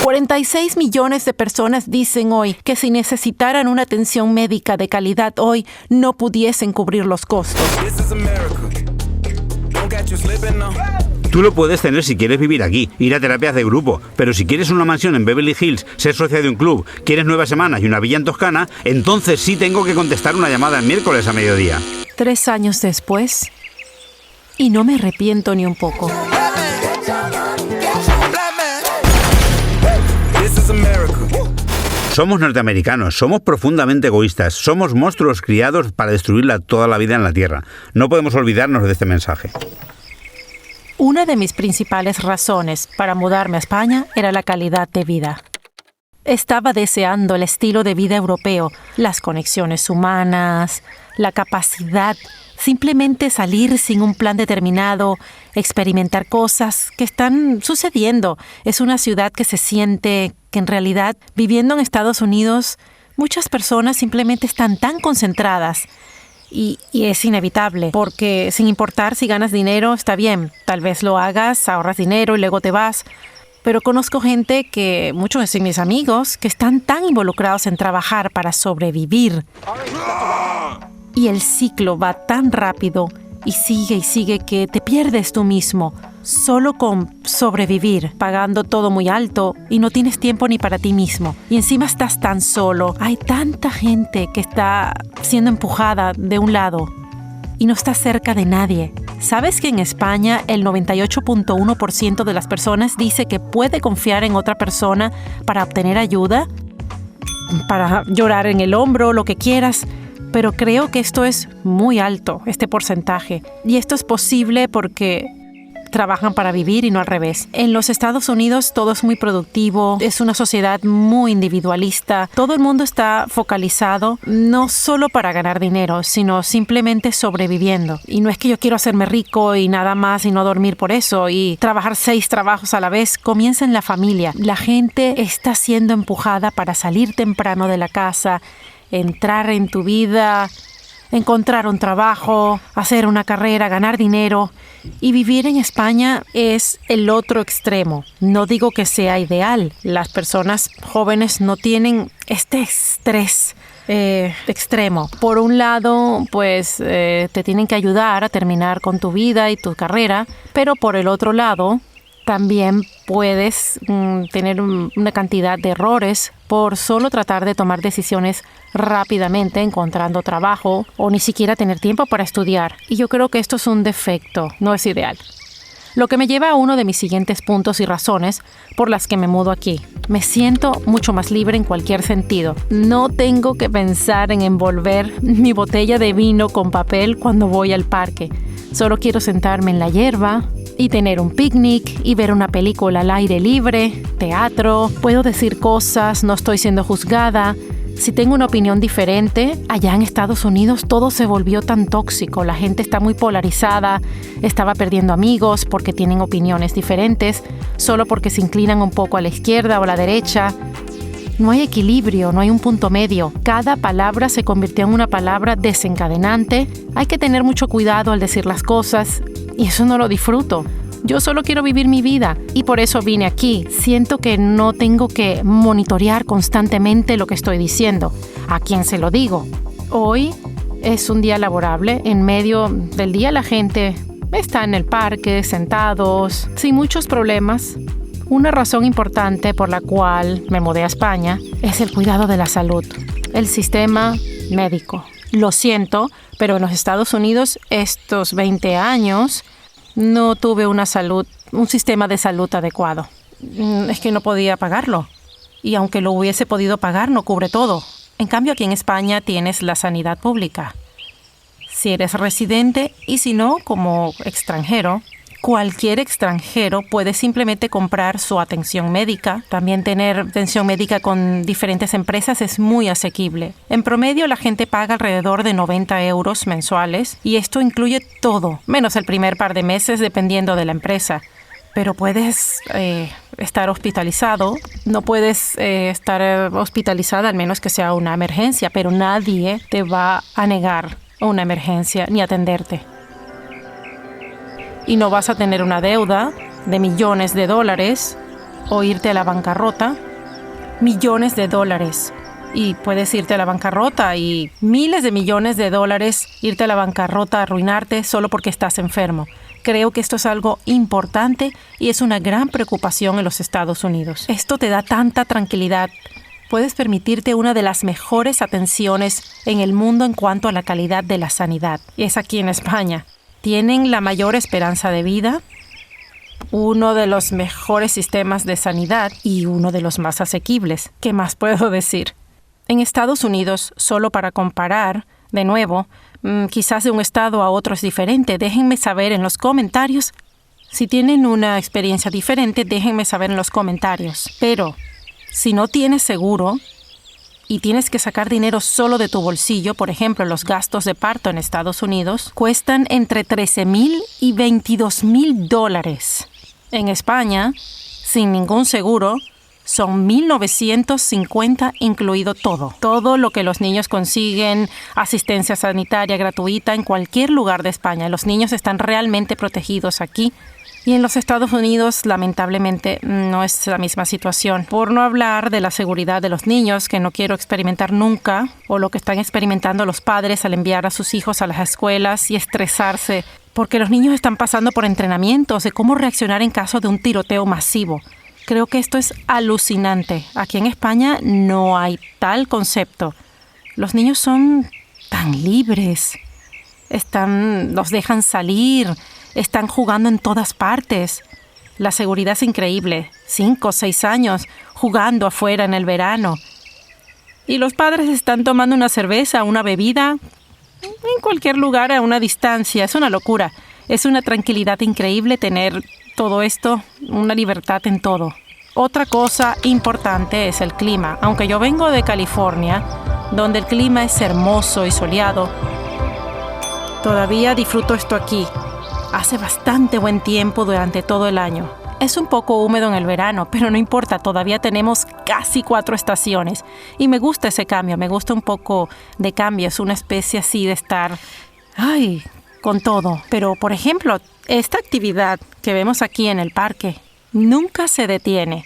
46 millones de personas dicen hoy que si necesitaran una atención médica de calidad hoy, no pudiesen cubrir los costos. Tú lo puedes tener si quieres vivir aquí, ir a terapias de grupo, pero si quieres una mansión en Beverly Hills, ser socia de un club, quieres 9 semanas y una villa en Toscana, entonces sí tengo que contestar una llamada el miércoles a mediodía. 3 años después, y no me arrepiento ni un poco. Somos norteamericanos, somos profundamente egoístas, somos monstruos criados para destruirla toda la vida en la Tierra. No podemos olvidarnos de este mensaje. Una de mis principales razones para mudarme a España era la calidad de vida. Estaba deseando el estilo de vida europeo, las conexiones humanas, la capacidad, simplemente salir sin un plan determinado, experimentar cosas que están sucediendo. Es una ciudad que se siente que en realidad, viviendo en Estados Unidos, muchas personas simplemente están tan concentradas. Y es inevitable, porque sin importar si ganas dinero, está bien. Tal vez lo hagas, ahorras dinero y luego te vas. Pero conozco gente que, muchos de mis amigos, que están tan involucrados en trabajar para sobrevivir. Y el ciclo va tan rápido y sigue que te pierdes tú mismo. Solo con sobrevivir, pagando todo muy alto y no tienes tiempo ni para ti mismo. Y encima estás tan solo. Hay tanta gente que está siendo empujada de un lado y no está cerca de nadie. ¿Sabes que en España el 98.1% de las personas dice que puede confiar en otra persona para obtener ayuda? Para llorar en el hombro, lo que quieras. Pero creo que esto es muy alto, este porcentaje. Y esto es posible porque trabajan para vivir y no al revés. En los Estados Unidos todo es muy productivo, es una sociedad muy individualista. Todo el mundo está focalizado no solo para ganar dinero, sino simplemente sobreviviendo. Y no es que yo quiero hacerme rico y nada más y no dormir por eso y trabajar 6 trabajos a la vez. Comienza en la familia. La gente está siendo empujada para salir temprano de la casa, entrar en tu vida, encontrar un trabajo, hacer una carrera, ganar dinero. Y vivir en España es el otro extremo. No digo que sea ideal. Las personas jóvenes no tienen este estrés extremo. Por un lado, pues te tienen que ayudar a terminar con tu vida y tu carrera, pero por el otro lado, también puedes tener una cantidad de errores por solo tratar de tomar decisiones rápidamente, encontrando trabajo o ni siquiera tener tiempo para estudiar. Y yo creo que esto es un defecto, no es ideal. Lo que me lleva a uno de mis siguientes puntos y razones por las que me mudo aquí. Me siento mucho más libre en cualquier sentido. No tengo que pensar en envolver mi botella de vino con papel cuando voy al parque. Solo quiero sentarme en la hierba y tener un picnic y ver una película al aire libre, teatro. Puedo decir cosas, no estoy siendo juzgada. Si tengo una opinión diferente, allá en Estados Unidos todo se volvió tan tóxico. La gente está muy polarizada, estaba perdiendo amigos porque tienen opiniones diferentes, solo porque se inclinan un poco a la izquierda o a la derecha. No hay equilibrio, no hay un punto medio. Cada palabra se convirtió en una palabra desencadenante. Hay que tener mucho cuidado al decir las cosas y eso no lo disfruto. Yo solo quiero vivir mi vida y por eso vine aquí. Siento que no tengo que monitorear constantemente lo que estoy diciendo. ¿A quién se lo digo? Hoy es un día laborable. En medio del día la gente está en el parque, sentados, sin muchos problemas. Una razón importante por la cual me mudé a España es el cuidado de la salud, el sistema médico. Lo siento, pero en los Estados Unidos estos 20 años no tuve un sistema de salud adecuado. Es que no podía pagarlo. Y aunque lo hubiese podido pagar, no cubre todo. En cambio, aquí en España tienes la sanidad pública. Si eres residente y si no, como extranjero, cualquier extranjero puede simplemente comprar su atención médica. También tener atención médica con diferentes empresas es muy asequible. En promedio, la gente paga alrededor de 90 euros mensuales y esto incluye todo, menos el primer par de meses dependiendo de la empresa. Pero puedes estar hospitalizado, no puedes estar hospitalizada al menos que sea una emergencia, pero nadie te va a negar una emergencia ni atenderte. Y no vas a tener una deuda de millones de dólares o irte a la bancarrota, millones de dólares. Y puedes irte a la bancarrota y miles de millones de dólares, irte a la bancarrota, arruinarte solo porque estás enfermo. Creo que esto es algo importante y es una gran preocupación en los Estados Unidos. Esto te da tanta tranquilidad. Puedes permitirte una de las mejores atenciones en el mundo en cuanto a la calidad de la sanidad. Y es aquí en España. Tienen la mayor esperanza de vida, uno de los mejores sistemas de sanidad y uno de los más asequibles. ¿Qué más puedo decir? En Estados Unidos, solo para comparar, de nuevo, quizás de un estado a otro es diferente. Déjenme saber en los comentarios. Si tienen una experiencia diferente, déjenme saber en los comentarios. Pero si no tienes seguro y tienes que sacar dinero solo de tu bolsillo, por ejemplo, los gastos de parto en Estados Unidos, cuestan entre $13,000 y $22,000. En España, sin ningún seguro, son $1,950 incluido todo. Todo lo que los niños consiguen, asistencia sanitaria gratuita en cualquier lugar de España. Los niños están realmente protegidos aquí. Y en los Estados Unidos, lamentablemente, no es la misma situación. Por no hablar de la seguridad de los niños, que no quiero experimentar nunca, o lo que están experimentando los padres al enviar a sus hijos a las escuelas y estresarse, porque los niños están pasando por entrenamientos de cómo reaccionar en caso de un tiroteo masivo. Creo que esto es alucinante. Aquí en España no hay tal concepto. Los niños son tan libres. Los dejan salir. Están jugando en todas partes. La seguridad es increíble. 5 o 6 años jugando afuera en el verano. Y los padres están tomando una cerveza, una bebida, en cualquier lugar a una distancia. Es una locura. Es una tranquilidad increíble tener todo esto, una libertad en todo. Otra cosa importante es el clima. Aunque yo vengo de California, donde el clima es hermoso y soleado, todavía disfruto esto aquí. Hace bastante buen tiempo durante todo el año. Es un poco húmedo en el verano, pero no importa, todavía tenemos casi 4 estaciones. Y me gusta ese cambio, me gusta un poco de cambio. Es una especie así de estar, con todo. Pero, por ejemplo, esta actividad que vemos aquí en el parque nunca se detiene.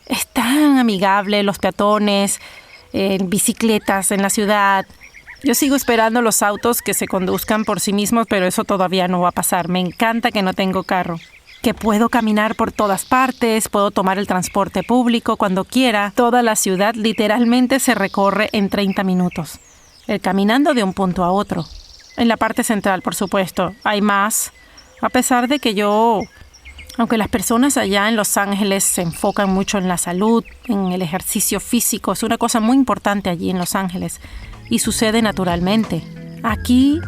Es tan amigable, los peatones, bicicletas en la ciudad. Yo sigo esperando los autos que se conduzcan por sí mismos, pero eso todavía no va a pasar. Me encanta que no tengo carro. Que puedo caminar por todas partes, puedo tomar el transporte público cuando quiera. Toda la ciudad literalmente se recorre en 30 minutos. Caminando de un punto a otro. En la parte central, por supuesto, hay más. A pesar de que aunque las personas allá en Los Ángeles se enfocan mucho en la salud, en el ejercicio físico, es una cosa muy importante allí en Los Ángeles. Y sucede naturalmente. Aquí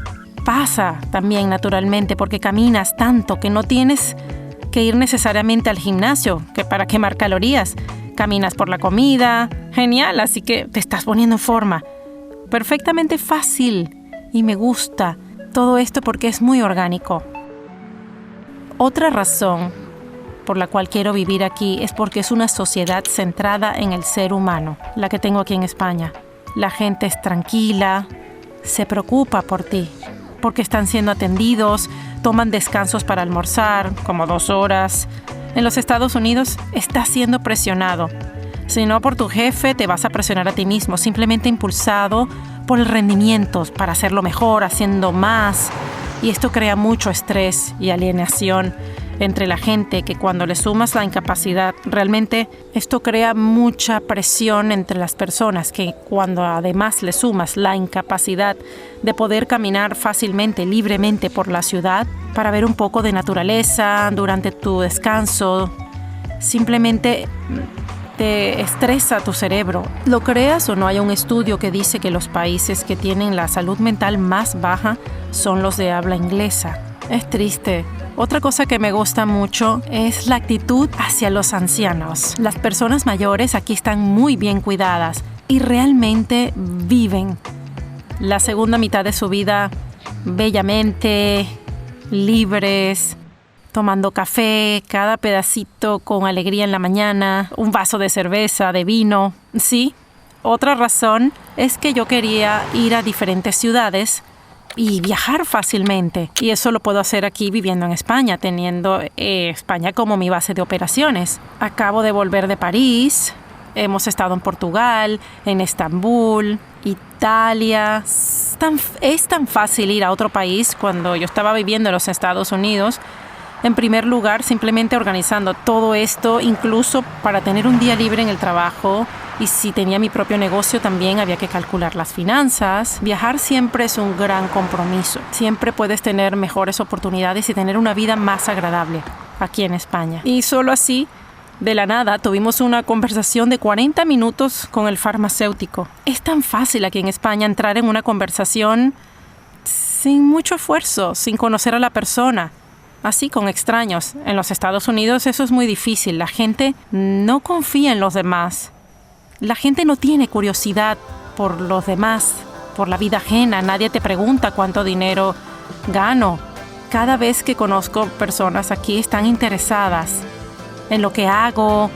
pasa también naturalmente porque caminas tanto que no tienes que ir necesariamente al gimnasio para quemar calorías. Caminas por la comida. Genial, así que te estás poniendo en forma. Perfectamente fácil. Y me gusta todo esto porque es muy orgánico. Otra razón por la cual quiero vivir aquí es porque es una sociedad centrada en el ser humano, la que tengo aquí en España. La gente es tranquila, se preocupa por ti, porque están siendo atendidos, toman descansos para almorzar, como 2 horas. En los Estados Unidos estás siendo presionado. Si no por tu jefe, te vas a presionar a ti mismo, simplemente impulsado por el rendimiento, para hacerlo mejor, haciendo más. Y esto crea mucho estrés y alienación entre la gente, que cuando le sumas la incapacidad, realmente esto crea mucha presión entre las personas, que cuando además le sumas la incapacidad de poder caminar fácilmente, libremente por la ciudad, para ver un poco de naturaleza durante tu descanso, simplemente te estresa tu cerebro. Lo creas o no, hay un estudio que dice que los países que tienen la salud mental más baja son los de habla inglesa. Es triste. Otra cosa que me gusta mucho es la actitud hacia los ancianos. Las personas mayores aquí están muy bien cuidadas y realmente viven la segunda mitad de su vida bellamente, libres, tomando café, cada pedacito con alegría en la mañana, un vaso de cerveza, de vino. Sí, otra razón es que yo quería ir a diferentes ciudades y viajar fácilmente. Y eso lo puedo hacer aquí viviendo en España, teniendo España como mi base de operaciones. Acabo de volver de París, hemos estado en Portugal, en Estambul, Italia. Es tan fácil ir a otro país. Cuando yo estaba viviendo en los Estados Unidos, en primer lugar, simplemente organizando todo esto, incluso para tener un día libre en el trabajo. Y si tenía mi propio negocio, también había que calcular las finanzas. Viajar siempre es un gran compromiso. Siempre puedes tener mejores oportunidades y tener una vida más agradable aquí en España. Y solo así, de la nada, tuvimos una conversación de 40 minutos con el farmacéutico. Es tan fácil aquí en España entrar en una conversación sin mucho esfuerzo, sin conocer a la persona. Así con extraños. En los Estados Unidos eso es muy difícil. La gente no confía en los demás. La gente no tiene curiosidad por los demás, por la vida ajena. Nadie te pregunta cuánto dinero gano. Cada vez que conozco personas aquí están interesadas en lo que hago,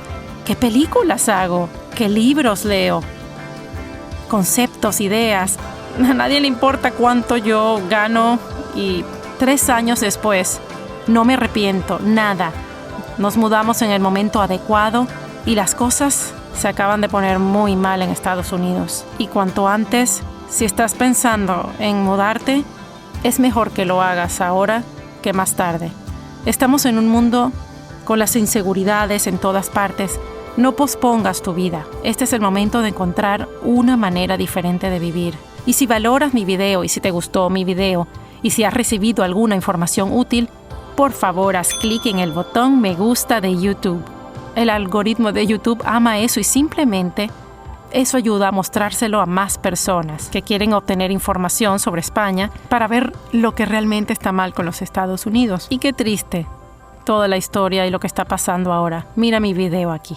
qué películas hago, qué libros leo, conceptos, ideas. A nadie le importa cuánto yo gano y 3 años después no me arrepiento, nada. Nos mudamos en el momento adecuado y las cosas se acaban de poner muy mal en Estados Unidos. Y cuanto antes, si estás pensando en mudarte, es mejor que lo hagas ahora que más tarde. Estamos en un mundo con las inseguridades en todas partes. No pospongas tu vida. Este es el momento de encontrar una manera diferente de vivir. Y si valoras mi video y si te gustó mi video y si has recibido alguna información útil, por favor, haz clic en el botón me gusta de YouTube. El algoritmo de YouTube ama eso y simplemente eso ayuda a mostrárselo a más personas que quieren obtener información sobre España para ver lo que realmente está mal con los Estados Unidos. Y qué triste toda la historia y lo que está pasando ahora. Mira mi video aquí.